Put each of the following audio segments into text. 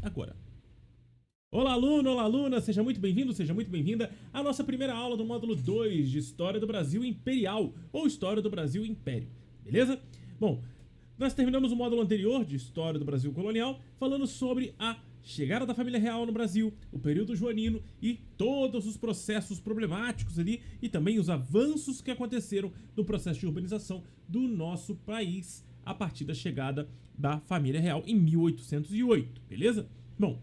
agora. Olá, aluno, olá, aluna, seja muito bem-vindo, seja muito bem-vinda à nossa primeira aula do módulo 2 de História do Brasil Imperial, ou História do Brasil Império, beleza? Bom, nós terminamos o módulo anterior de História do Brasil Colonial falando sobre a chegada da família real no Brasil, o período joanino e todos os processos problemáticos ali e também os avanços que aconteceram no processo de urbanização do nosso país a partir da chegada da família real em 1808, beleza? Bom,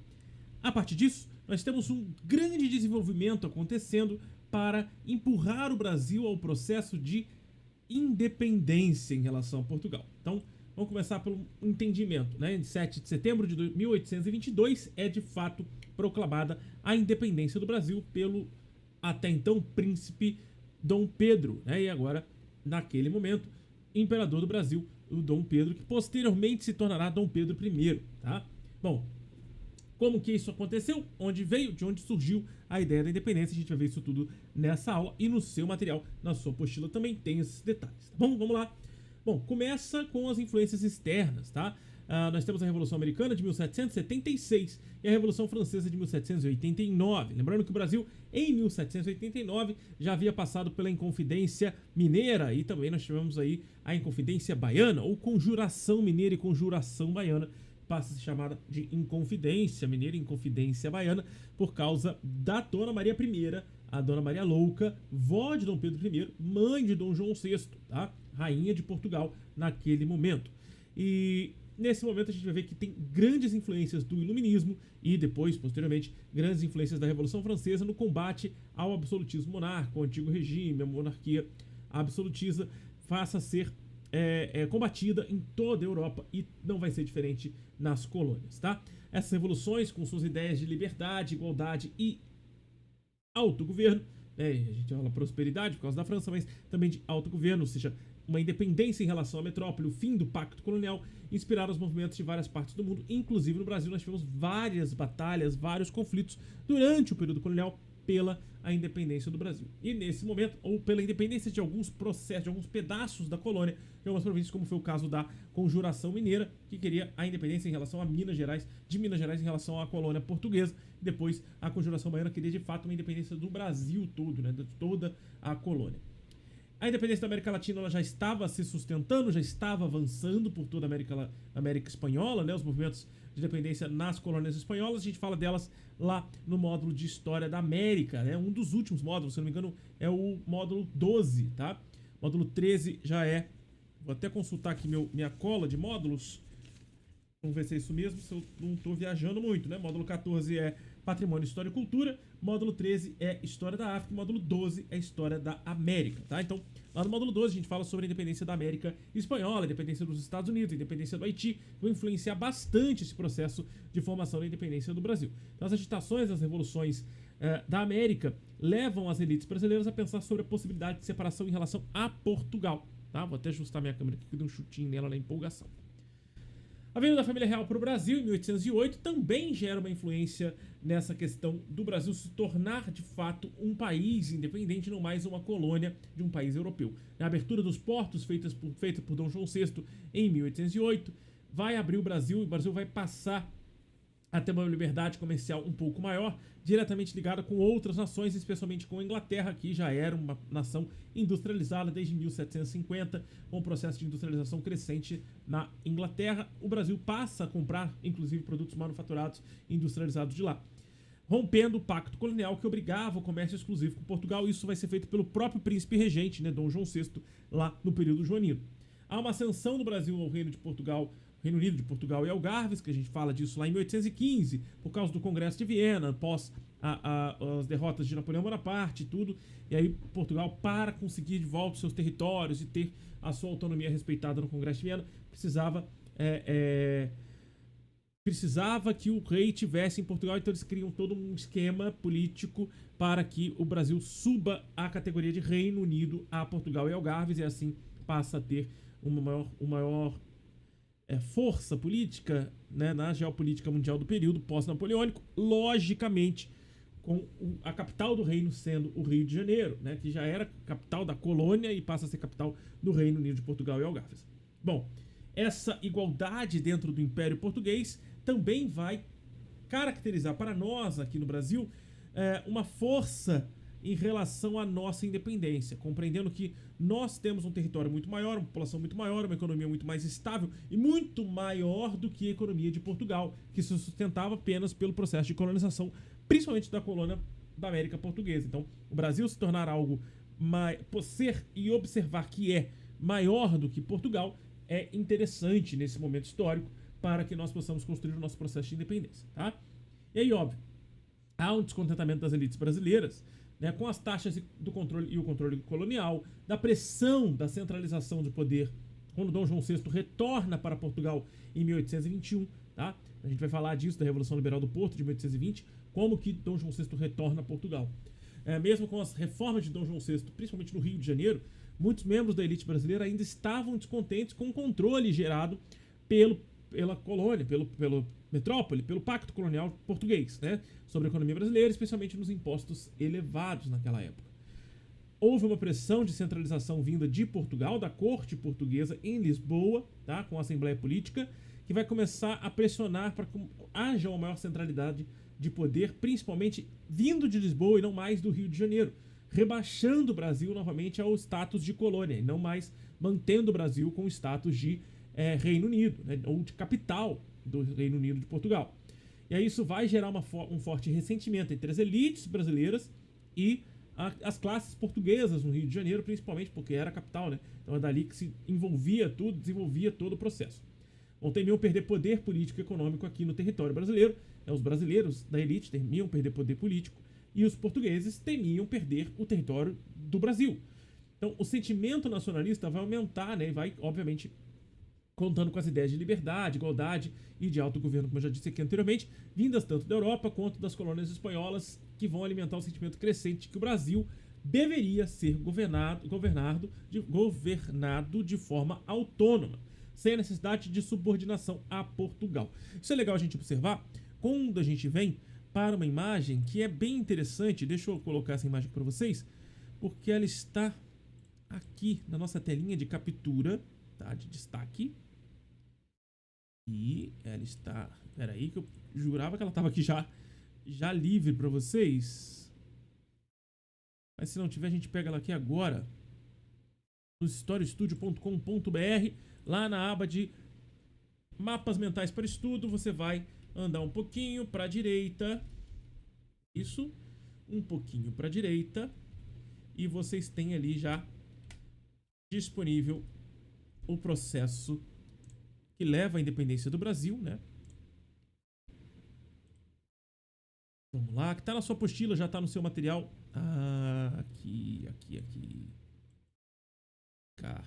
a partir disso, nós temos um grande desenvolvimento acontecendo para empurrar o Brasil ao processo de independência em relação a Portugal. Então, vamos começar pelo entendimento, né? Em 7 de setembro de 1822 é de fato proclamada a independência do Brasil pelo até então príncipe Dom Pedro, né? E agora, naquele momento, imperador do Brasil, o Dom Pedro, que posteriormente se tornará Dom Pedro I, tá? Bom, como que isso aconteceu, onde veio, de onde surgiu a ideia da independência, a gente vai ver isso tudo nessa aula e no seu material, na sua apostila também tem esses detalhes, tá bom? Vamos lá. Bom, começa com as influências externas, tá? Nós temos a Revolução Americana de 1776 e a Revolução Francesa de 1789. Lembrando que o Brasil, em 1789, já havia passado pela Inconfidência Mineira e também nós tivemos aí a Inconfidência Baiana, ou Conjuração Mineira e Conjuração Baiana, passa a ser chamada de Inconfidência Mineira e Inconfidência Baiana por causa da Dona Maria I, a Dona Maria Louca, vó de Dom Pedro I, mãe de Dom João VI, tá? Rainha de Portugal naquele momento. E nesse momento a gente vai ver que tem grandes influências do Iluminismo e depois, posteriormente, grandes influências da Revolução Francesa no combate ao absolutismo monárquico, ao antigo regime, a monarquia absolutista passa a ser combatida em toda a Europa e não vai ser diferente nas colônias, tá? Essas revoluções, com suas ideias de liberdade, igualdade e autogoverno, né? A gente fala prosperidade por causa da França, mas também de autogoverno, ou seja, uma independência em relação à metrópole, o fim do pacto colonial, inspiraram os movimentos de várias partes do mundo, inclusive no Brasil nós tivemos várias batalhas, vários conflitos durante o período colonial pela a independência do Brasil. E nesse momento, ou pela independência de alguns processos, de alguns pedaços da colônia, de algumas províncias, como foi o caso da Conjuração Mineira, que queria a independência em relação a Minas Gerais, de Minas Gerais em relação à colônia portuguesa. Depois, a Conjuração Baiana queria de fato uma independência do Brasil todo, né, de toda a colônia. A independência da América Latina ela já estava se sustentando, já estava avançando por toda a América Espanhola, né, os movimentos de independência nas colônias espanholas. A gente fala delas lá no módulo de História da América, né, um dos últimos módulos, se não me engano, é o módulo 12, tá? Módulo 13 já é... Vou até consultar aqui minha cola de módulos. Vamos ver se é isso mesmo, se eu não estou viajando muito, né? Módulo 14 é Patrimônio, História e Cultura. Módulo 13 é História da África. Módulo 12 é História da América, tá? Então, lá no módulo 12 a gente fala sobre a independência da América Espanhola, a independência dos Estados Unidos, a independência do Haiti. Vão influenciar bastante esse processo de formação da independência do Brasil. Então, as agitações, as revoluções da América levam as elites brasileiras a pensar sobre a possibilidade de separação em relação a Portugal, tá? Vou até ajustar minha câmera aqui, que eu dei um chutinho nela na empolgação. A vinda da família real para o Brasil em 1808 também gera uma influência nessa questão do Brasil se tornar de fato um país independente, não mais uma colônia de um país europeu. A abertura dos portos feita por Dom João VI em 1808 vai abrir o Brasil vai passar a ter uma liberdade comercial um pouco maior, diretamente ligada com outras nações, especialmente com a Inglaterra, que já era uma nação industrializada desde 1750, com um processo de industrialização crescente na Inglaterra. O Brasil passa a comprar, inclusive, produtos manufaturados industrializados de lá, rompendo o pacto colonial que obrigava o comércio exclusivo com Portugal. Isso vai ser feito pelo próprio príncipe regente, né, Dom João VI, lá no período joanino. Há uma ascensão do Brasil ao Reino de Portugal, Reino Unido de Portugal e Algarves, que a gente fala disso lá em 1815, por causa do Congresso de Viena, após as derrotas de Napoleão Bonaparte e tudo. E aí Portugal, para conseguir de volta os seus territórios e ter a sua autonomia respeitada no Congresso de Viena, precisava que o rei tivesse em Portugal. Então eles criam todo um esquema político para que o Brasil suba a categoria de Reino Unido a Portugal e Algarves, e assim passa a ter uma maior força política, né, na geopolítica mundial do período pós-napoleônico, logicamente com a capital do reino sendo o Rio de Janeiro, né, que já era capital da colônia e passa a ser capital do Reino Unido de Portugal e Algarves. Bom, essa igualdade dentro do Império Português também vai caracterizar para nós aqui no Brasil uma força em relação à nossa independência, compreendendo que nós temos um território muito maior, uma população muito maior, uma economia muito mais estável e muito maior do que a economia de Portugal, que se sustentava apenas pelo processo de colonização, principalmente da colônia da América Portuguesa. Então, o Brasil se tornar algo ser e observar que é maior do que Portugal é interessante nesse momento histórico para que nós possamos construir o nosso processo de independência, tá? E aí, óbvio, há um descontentamento das elites brasileiras, né, com as taxas do controle e o controle colonial, da pressão da centralização de poder, quando Dom João VI retorna para Portugal em 1821, tá? A gente vai falar disso, da Revolução Liberal do Porto de 1820, como que Dom João VI retorna a Portugal. Mesmo com as reformas de Dom João VI, principalmente no Rio de Janeiro, muitos membros da elite brasileira ainda estavam descontentes com o controle gerado pela colônia, pelo metrópole, pelo pacto colonial português, né, sobre a economia brasileira, especialmente nos impostos elevados naquela época. Houve uma pressão de centralização vinda de Portugal, da corte portuguesa em Lisboa, tá, com a Assembleia Política, que vai começar a pressionar para que haja uma maior centralidade de poder, principalmente vindo de Lisboa e não mais do Rio de Janeiro, rebaixando o Brasil novamente ao status de colônia, e não mais mantendo o Brasil com o status de Reino Unido, né, ou de capital do Reino Unido de Portugal. E aí isso vai gerar um forte ressentimento entre as elites brasileiras e as classes portuguesas no Rio de Janeiro, principalmente porque era a capital, né? Então é dali que se envolvia tudo, desenvolvia todo o processo. Bom, temiam perder poder político e econômico aqui no território brasileiro. Os brasileiros da elite temiam perder poder político e os portugueses temiam perder o território do Brasil. Então o sentimento nacionalista vai aumentar, né? E vai, obviamente, contando com as ideias de liberdade, igualdade e de autogoverno, como eu já disse aqui anteriormente, vindas tanto da Europa quanto das colônias espanholas, que vão alimentar o sentimento crescente de que o Brasil deveria ser governado de forma autônoma, sem a necessidade de subordinação a Portugal. Isso é legal a gente observar quando a gente vem para uma imagem que é bem interessante. Deixa eu colocar essa imagem para vocês, porque ela está aqui na nossa telinha de captura, tá, de destaque. E ela está... Pera aí que eu jurava que ela estava aqui já livre para vocês. Mas se não tiver, a gente pega ela aqui agora. No storiestudio.com.br, lá na aba de mapas mentais para estudo, você vai andar um pouquinho para a direita. Isso, um pouquinho para a direita. E vocês têm ali já disponível o processo que leva à independência do Brasil, né? Vamos lá, que tá na sua apostila, já tá no seu material. Aqui. Cá.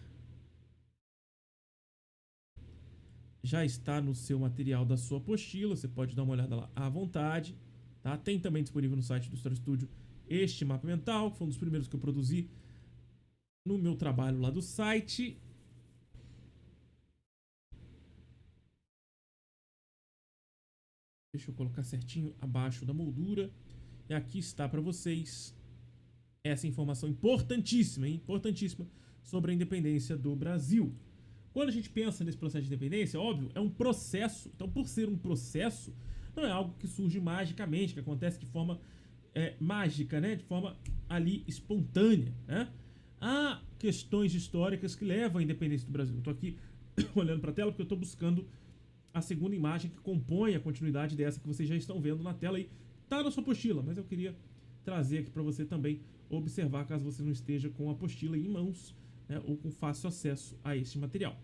Já está no seu material da sua apostila, você pode dar uma olhada lá à vontade, tá? Tem também disponível no site do Story Studio este mapa mental, que foi um dos primeiros que eu produzi no meu trabalho lá do site. Deixa eu colocar certinho abaixo da moldura. E aqui está para vocês essa informação importantíssima, hein? Importantíssima, sobre a independência do Brasil. Quando a gente pensa nesse processo de independência, óbvio, é um processo. Então, por ser um processo, não é algo que surge magicamente, que acontece de forma mágica, né? De forma ali espontânea, né? Há questões históricas que levam à independência do Brasil. Eu estou aqui olhando para a tela porque eu estou buscando a segunda imagem que compõe a continuidade dessa que vocês já estão vendo na tela aí. Tá na sua apostila, mas eu queria trazer aqui para você também observar, caso você não esteja com a apostila em mãos, né, ou com fácil acesso a este material.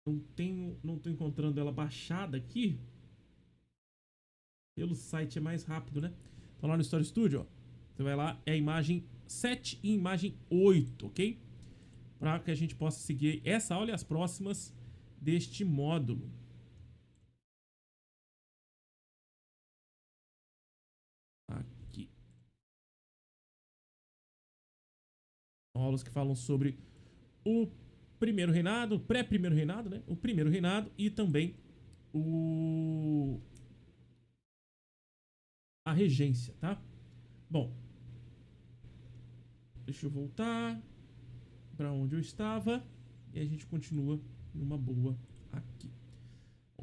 Não estou encontrando ela baixada aqui. Pelo site é mais rápido, né? Então lá no Story Studio, ó, você vai lá, é a imagem 7 e imagem 8, ok? Para que a gente possa seguir essa aula e as próximas deste módulo. Aqui. Aulas que falam sobre o primeiro reinado, o pré-primeiro reinado, né? O primeiro reinado e também a regência, tá? Bom, deixa eu voltar para onde eu estava e a gente continua numa boa aqui.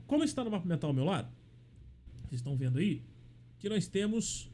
Como está no mapa mental ao meu lado, vocês estão vendo aí, que nós temos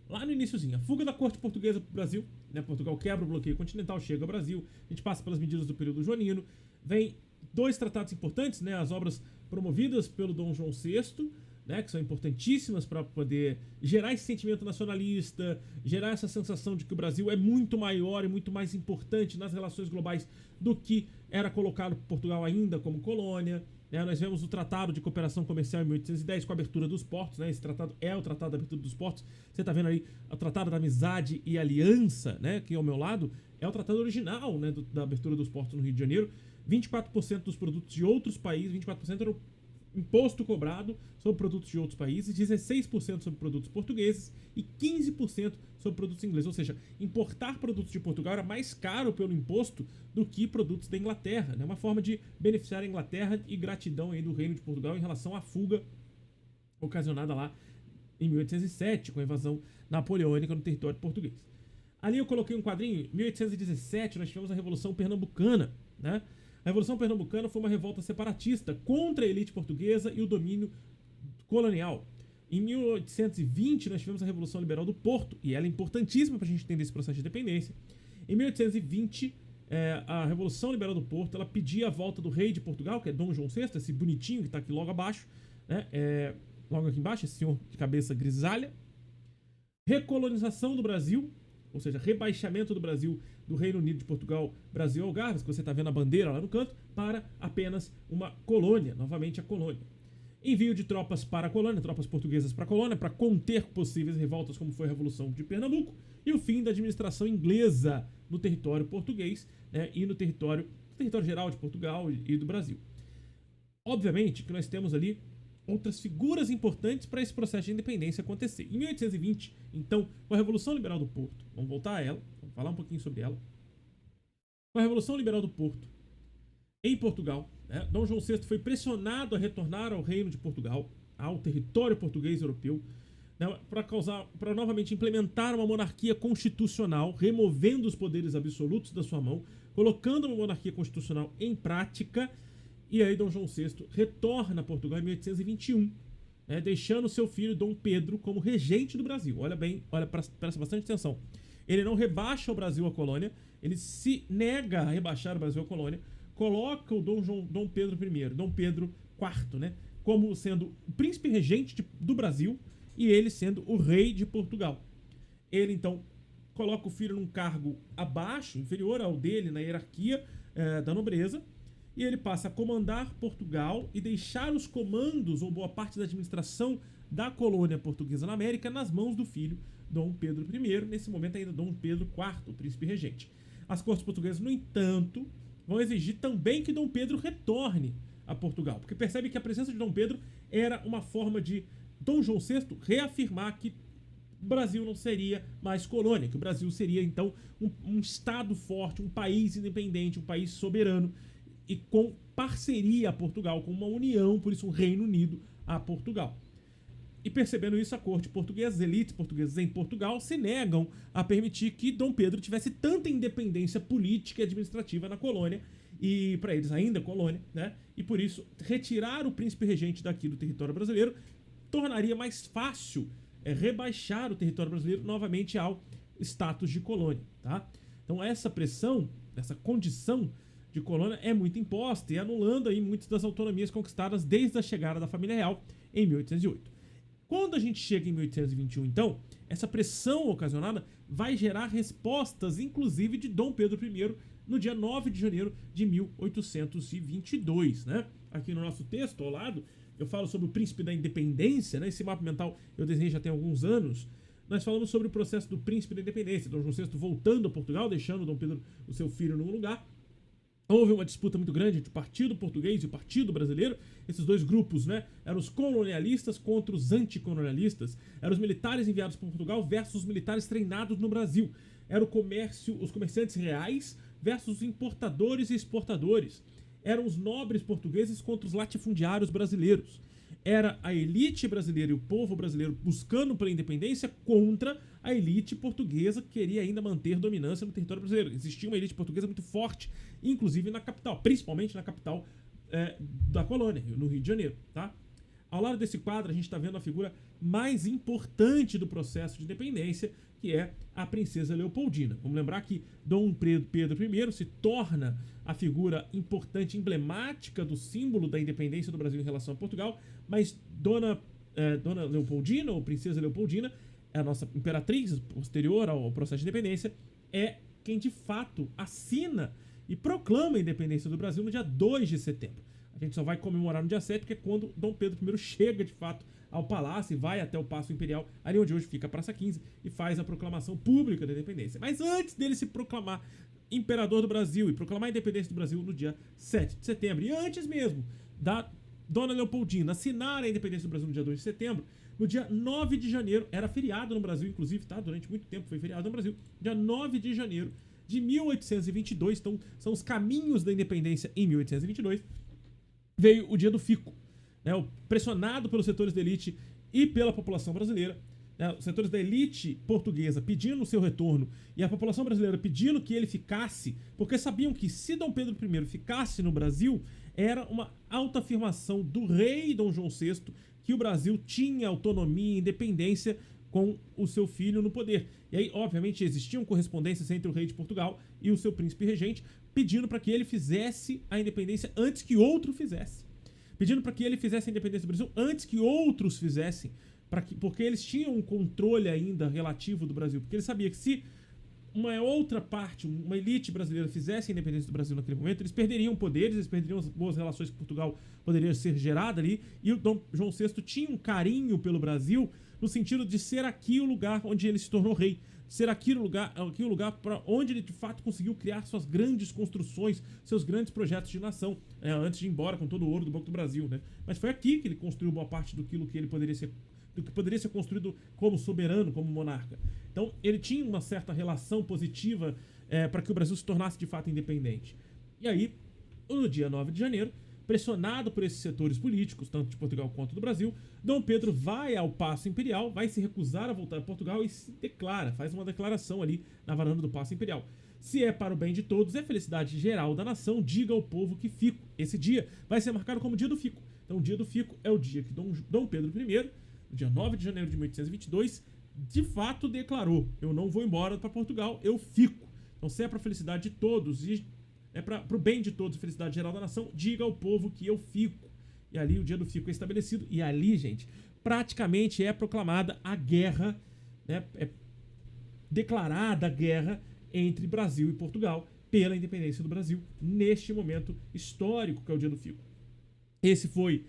lá no iniciozinho, a fuga da corte portuguesa para o Brasil, né? Portugal quebra o bloqueio continental, chega ao Brasil, a gente passa pelas medidas do período joanino, vem dois tratados importantes, né? As obras promovidas pelo Dom João VI, né, que são importantíssimas para poder gerar esse sentimento nacionalista, gerar essa sensação de que o Brasil é muito maior e muito mais importante nas relações globais do que era colocado por Portugal ainda como colônia. Né? Nós vemos o Tratado de Cooperação Comercial em 1810 com a abertura dos portos, né? Esse tratado é o Tratado da Abertura dos Portos. Você está vendo aí o Tratado da Amizade e Aliança, né, que ao meu lado é o tratado original, né, da abertura dos portos no Rio de Janeiro. 24% dos produtos de outros países, 24% era o imposto cobrado sobre produtos de outros países, 16% sobre produtos portugueses e 15% sobre produtos ingleses. Ou seja, importar produtos de Portugal era mais caro pelo imposto do que produtos da Inglaterra. Né? Uma forma de beneficiar a Inglaterra e gratidão aí do Reino de Portugal em relação à fuga ocasionada lá em 1807, com a invasão napoleônica no território português. Ali eu coloquei um quadrinho, em 1817 nós tivemos a Revolução Pernambucana, né? A Revolução Pernambucana foi uma revolta separatista contra a elite portuguesa e o domínio colonial. Em 1820, nós tivemos a Revolução Liberal do Porto, e ela é importantíssima para a gente entender esse processo de independência. Em 1820, a Revolução Liberal do Porto, ela pedia a volta do rei de Portugal, que é Dom João VI, esse bonitinho que está aqui logo abaixo, né? Logo aqui embaixo, esse senhor de cabeça grisalha. Recolonização do Brasil, ou seja, rebaixamento do Brasil do Reino Unido de Portugal, Brasil Algarves, que você está vendo a bandeira lá no canto, para apenas uma colônia, novamente a colônia. Envio de tropas para a colônia, tropas portuguesas para a colônia, para conter possíveis revoltas como foi a Revolução de Pernambuco, e o fim da administração inglesa no território português, né, e no território geral de Portugal e do Brasil. Obviamente que nós temos ali outras figuras importantes para esse processo de independência acontecer. Em 1820, então, com a Revolução Liberal do Porto, vamos voltar a ela, vamos falar um pouquinho sobre ela. Com a Revolução Liberal do Porto, em Portugal, né, Dom João VI foi pressionado a retornar ao Reino de Portugal, ao território português europeu, né, para novamente implementar uma monarquia constitucional, removendo os poderes absolutos da sua mão, colocando uma monarquia constitucional em prática. E aí Dom João VI retorna a Portugal em 1821, né, deixando seu filho Dom Pedro como regente do Brasil. Olha bem, presta bastante atenção. Ele não rebaixa o Brasil à colônia, ele se nega a rebaixar o Brasil à colônia, coloca o Dom Pedro I, Dom Pedro IV, né, como sendo o príncipe regente do Brasil e ele sendo o rei de Portugal. Ele então coloca o filho num cargo abaixo, inferior ao dele na hierarquia da nobreza, e ele passa a comandar Portugal e deixar os comandos ou boa parte da administração da colônia portuguesa na América nas mãos do filho Dom Pedro I, nesse momento ainda Dom Pedro IV, o príncipe regente. As cortes portuguesas, no entanto, vão exigir também que Dom Pedro retorne a Portugal, porque percebe que a presença de Dom Pedro era uma forma de Dom João VI reafirmar que o Brasil não seria mais colônia, que o Brasil seria então um estado forte, um país independente, um país soberano, e com parceria a Portugal, com uma união, por isso um Reino Unido a Portugal. E percebendo isso, a corte portuguesa, as elites portuguesas em Portugal se negam a permitir que Dom Pedro tivesse tanta independência política e administrativa na colônia, e para eles ainda colônia, né? E por isso retirar o príncipe regente daqui do território brasileiro tornaria mais fácil rebaixar o território brasileiro novamente ao status de colônia, tá? Então essa pressão, essa condição de colônia é muito imposta e anulando aí muitas das autonomias conquistadas desde a chegada da família real em 1808. Quando a gente chega em 1821, então, essa pressão ocasionada vai gerar respostas, inclusive de Dom Pedro I, no dia 9 de janeiro de 1822, né? Aqui no nosso texto, ao lado, eu falo sobre o Príncipe da Independência, né? Esse mapa mental eu desenhei já tem alguns anos. Nós falamos sobre o processo do Príncipe da Independência, Dom João VI voltando a Portugal, deixando Dom Pedro, o seu filho, num lugar. Houve uma disputa muito grande entre o Partido Português e o Partido Brasileiro. Esses dois grupos, né, eram os colonialistas contra os anticolonialistas. Eram os militares enviados para Portugal versus os militares treinados no Brasil. Era o comércio, os comerciantes reais versus os importadores e exportadores. Eram os nobres portugueses contra os latifundiários brasileiros. Era a elite brasileira e o povo brasileiro buscando pela independência contra a elite portuguesa que queria ainda manter dominância no território brasileiro. Existia uma elite portuguesa muito forte, inclusive na capital, principalmente na capital da colônia, no Rio de Janeiro, tá? ao lado desse quadro, a gente está vendo a figura mais importante do processo de independência, que é a princesa Leopoldina. Vamos lembrar que Dom Pedro I se torna a figura importante, emblemática do símbolo da independência do Brasil em relação a Portugal, mas Dona Leopoldina, ou Princesa Leopoldina, a nossa imperatriz posterior ao processo de independência, é quem de fato assina e proclama a independência do Brasil no dia 2 de setembro. A gente só vai comemorar no dia 7, porque é quando Dom Pedro I chega de fato ao palácio e vai até o Paço Imperial, ali onde hoje fica a Praça 15, e faz a proclamação pública da independência. Mas antes dele se proclamar imperador do Brasil e proclamar a independência do Brasil no dia 7 de setembro, e antes mesmo da Dona Leopoldina assinar a independência do Brasil no dia 2 de setembro, no dia 9 de janeiro, era feriado no Brasil, inclusive, tá? Durante muito tempo foi feriado no Brasil. Dia 9 de janeiro de 1822, então são os caminhos da independência em 1822, veio o dia do fico. Né? Pressionado pelos setores da elite e pela população brasileira, né? Os setores da elite portuguesa pedindo o seu retorno e a população brasileira pedindo que ele ficasse, porque sabiam que se Dom Pedro I ficasse no Brasil, era uma autoafirmação do rei Dom João VI que o Brasil tinha autonomia e independência com o seu filho no poder. E aí, obviamente, existiam correspondências entre o rei de Portugal e o seu príncipe regente, pedindo para que ele fizesse a independência antes que outro fizesse. Pedindo para que ele fizesse a independência do Brasil antes que outros fizessem, porque eles tinham um controle ainda relativo do Brasil. Porque ele sabia que se uma outra parte, uma elite brasileira fizesse a independência do Brasil naquele momento, eles perderiam poderes, eles perderiam as boas relações que Portugal poderia ser gerada ali, e o Dom João VI tinha um carinho pelo Brasil no sentido de ser aqui o lugar onde ele se tornou rei, ser aqui o lugar para onde ele de fato conseguiu criar suas grandes construções, seus grandes projetos de nação, antes de ir embora com todo o ouro do Banco do Brasil, né? Mas foi aqui que ele construiu boa parte do que ele poderia ser, do que poderia ser construído como soberano, como monarca. Então, ele tinha uma certa relação positiva para que o Brasil se tornasse de fato independente. E aí, no dia 9 de janeiro, pressionado por esses setores políticos, tanto de Portugal quanto do Brasil, Dom Pedro vai ao Paço Imperial, vai se recusar a voltar a Portugal e se declara, faz uma declaração ali na varanda do Paço Imperial. Se é para o bem de todos, é felicidade geral da nação, diga ao povo que fico. Esse dia vai ser marcado como dia do fico. Então, o dia do fico é o dia que Dom Pedro I, no dia 9 de janeiro de 1822, de fato declarou: eu não vou embora para Portugal, eu fico. Então, se é para a felicidade de todos e é para o bem de todos, felicidade geral da nação, diga ao povo que eu fico. E ali o dia do fico é estabelecido, e ali, gente, praticamente é proclamada a guerra, né, é declarada a guerra entre Brasil e Portugal pela independência do Brasil, neste momento histórico que é o dia do fico. Esse foi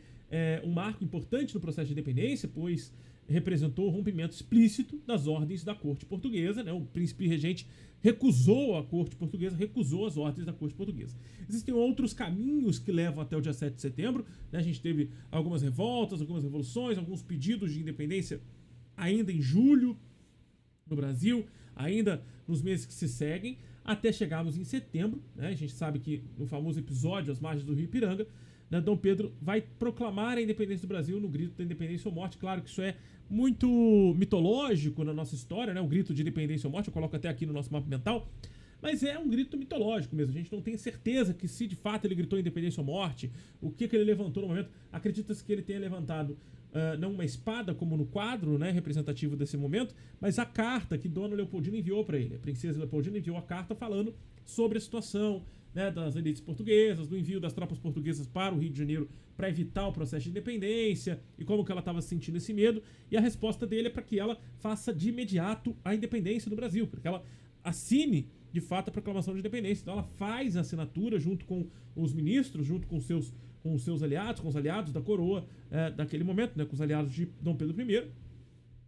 um marco importante no processo de independência, pois representou o rompimento explícito das ordens da corte portuguesa, né? O príncipe regente recusou a corte portuguesa, recusou as ordens da corte portuguesa. Existem outros caminhos que levam até o dia 7 de setembro, né? A gente teve algumas revoltas, algumas revoluções, alguns pedidos de independência ainda em julho no Brasil, ainda nos meses que se seguem, até chegarmos em setembro, né? A gente sabe que no famoso episódio Às Margens do Rio Ipiranga, né, Dom Pedro vai proclamar a independência do Brasil no grito da independência ou morte. Claro que isso é muito mitológico na nossa história, né? O grito de independência ou morte, eu coloco até aqui no nosso mapa mental, mas é um grito mitológico mesmo. A gente não tem certeza que se de fato ele gritou independência ou morte, o que ele levantou no momento. Acredita-se que ele tenha levantado não uma espada como no quadro, né, representativo desse momento, mas a carta que Dona Leopoldina enviou para ele. A princesa Leopoldina enviou a carta falando sobre a situação, né, das elites portuguesas, do envio das tropas portuguesas para o Rio de Janeiro para evitar o processo de independência e como que ela estava sentindo esse medo. E a resposta dele é para que ela faça de imediato a independência do Brasil, para que ela assine de fato a proclamação de independência. Então ela faz a assinatura junto com os ministros, junto com os seus aliados, com os aliados da coroa daquele momento, né, com os aliados de Dom Pedro I,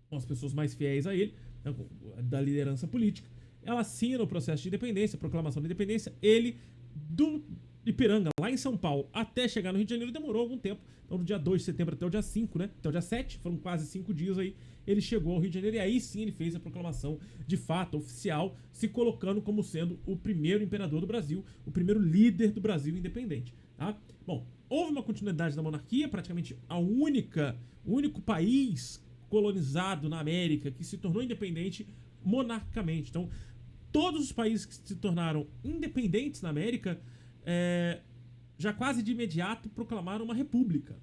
com as pessoas mais fiéis a ele, né, da liderança política. Ela assina o processo de independência, a proclamação de independência. Ele, do Ipiranga, lá em São Paulo, até chegar no Rio de Janeiro, demorou algum tempo. Então, do dia 2 de setembro até o dia 5, né? Até o dia 7, foram quase 5 dias aí. Ele chegou ao Rio de Janeiro e aí sim ele fez a proclamação de fato, oficial, se colocando como sendo o primeiro imperador do Brasil, o primeiro líder do Brasil independente, tá? Bom, houve uma continuidade da monarquia, praticamente o único país colonizado na América que se tornou independente monarquicamente. Então, todos os países que se tornaram independentes na América já quase de imediato proclamaram uma república.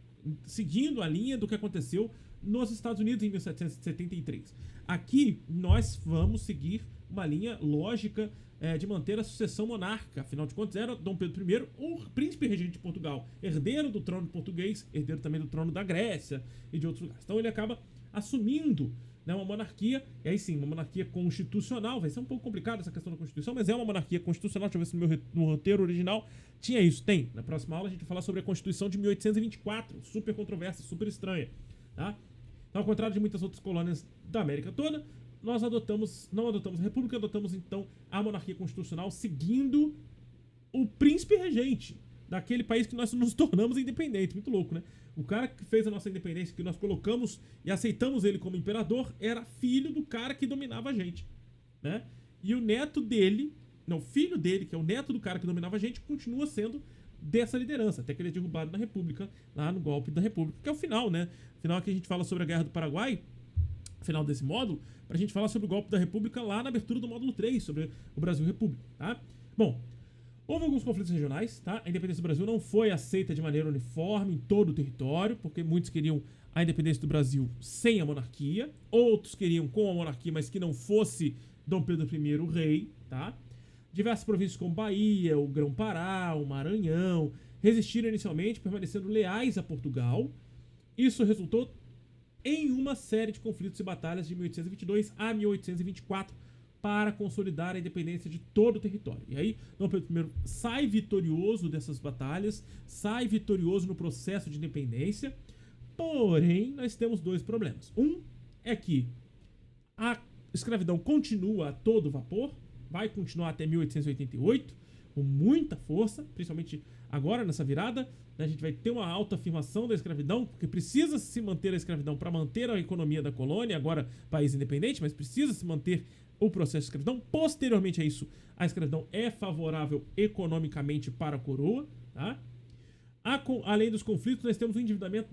seguindo a linha do que aconteceu nos Estados Unidos em 1773. Aqui nós vamos seguir uma linha lógica de manter a sucessão monárquica. Afinal de contas, era Dom Pedro I, o príncipe regente de Portugal, herdeiro do trono português, herdeiro também do trono da Grécia e de outros lugares. Então ele acaba assumindo, né, uma monarquia, e aí sim, uma monarquia constitucional. Vai ser um pouco complicado essa questão da Constituição, mas é uma monarquia constitucional. Deixa eu ver se no roteiro original tinha isso. Tem. Na próxima aula a gente vai falar sobre a Constituição de 1824, super controversa, super estranha, tá? Então, ao contrário de muitas outras colônias da América toda, nós não adotamos a república, adotamos então a monarquia constitucional, seguindo o príncipe regente daquele país que nós nos tornamos independentes. Muito louco, né? O cara que fez a nossa independência, que nós colocamos e aceitamos ele como imperador, era filho do cara que dominava a gente, né? E o neto dele, não, o filho dele, que é o neto do cara que dominava a gente, continua sendo dessa liderança, até que ele é derrubado na República, lá no golpe da República, que é o final, né? Final que a gente fala sobre a Guerra do Paraguai, final desse módulo, pra gente falar sobre o golpe da República lá na abertura do módulo 3, sobre o Brasil República, tá? Bom, houve alguns conflitos regionais, tá? A independência do Brasil não foi aceita de maneira uniforme em todo o território, porque muitos queriam a independência do Brasil sem a monarquia, outros queriam com a monarquia, mas que não fosse Dom Pedro I o rei, tá? Diversas províncias como Bahia, o Grão-Pará, o Maranhão, resistiram inicialmente, permanecendo leais a Portugal. Isso resultou em uma série de conflitos e batalhas de 1822 a 1824 para consolidar a independência de todo o território. E aí, Dom Pedro I sai vitorioso dessas batalhas, sai vitorioso no processo de independência, porém, nós temos dois problemas. Um é que a escravidão continua a todo vapor, vai continuar até 1888, com muita força, principalmente agora nessa virada, né, a gente vai ter uma alta afirmação da escravidão, porque precisa se manter a escravidão para manter a economia da colônia, agora país independente, mas precisa se manter o processo de escravidão. Posteriormente a isso, a escravidão é favorável economicamente para a coroa, tá? Além dos conflitos, nós temos o endividamento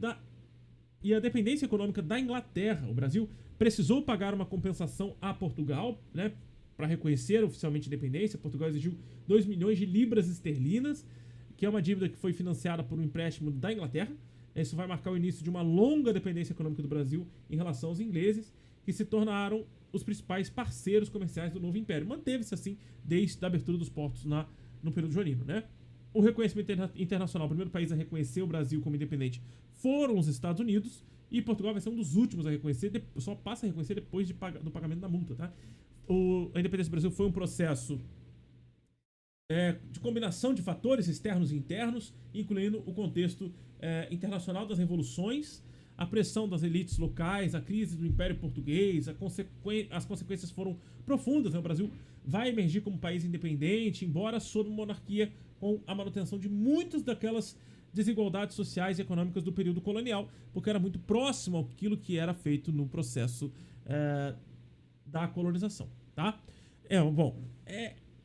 e a dependência econômica da Inglaterra. O Brasil precisou pagar uma compensação a Portugal, né, para reconhecer oficialmente a independência. Portugal exigiu 2 milhões de libras esterlinas, que é uma dívida que foi financiada por um empréstimo da Inglaterra. Isso vai marcar o início de uma longa dependência econômica do Brasil em relação aos ingleses, que se tornaram os principais parceiros comerciais do novo império. Manteve-se assim desde a abertura dos portos no período joanino, né? O reconhecimento internacional, o primeiro país a reconhecer o Brasil como independente foram os Estados Unidos, e Portugal vai ser um dos últimos a reconhecer, só passa a reconhecer depois do pagamento da multa, tá? A independência do Brasil foi um processo de combinação de fatores externos e internos, incluindo o contexto internacional das revoluções, a pressão das elites locais, a crise do Império Português, as consequências foram profundas, né? O Brasil vai emergir como país independente, embora sob monarquia, com a manutenção de muitas daquelas desigualdades sociais e econômicas do período colonial, porque era muito próximo àquilo que era feito no processo da colonização, tá?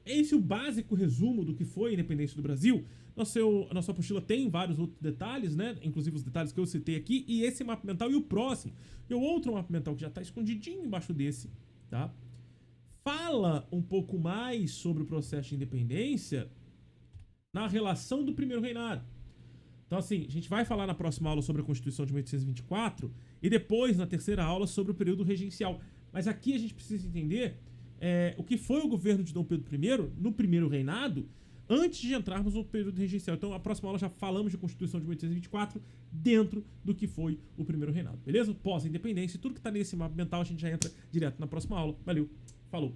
Esse é o básico resumo do que foi a independência do Brasil. A nossa apostila tem vários outros detalhes, né? Inclusive os detalhes que eu citei aqui, e esse mapa mental e o próximo. E o outro mapa mental que já está escondidinho embaixo desse, tá? Fala um pouco mais sobre o processo de independência na relação do primeiro reinado. Então, assim, a gente vai falar na próxima aula sobre a Constituição de 1824 e depois, na terceira aula, sobre o período regencial. Mas aqui a gente precisa entender o que foi o governo de Dom Pedro I no primeiro reinado, antes de entrarmos no período regencial. Então, na próxima aula já falamos de Constituição de 1824 dentro do que foi o primeiro reinado, beleza? Pós-independência e tudo que tá nesse mapa mental a gente já entra direto na próxima aula. Valeu, falou!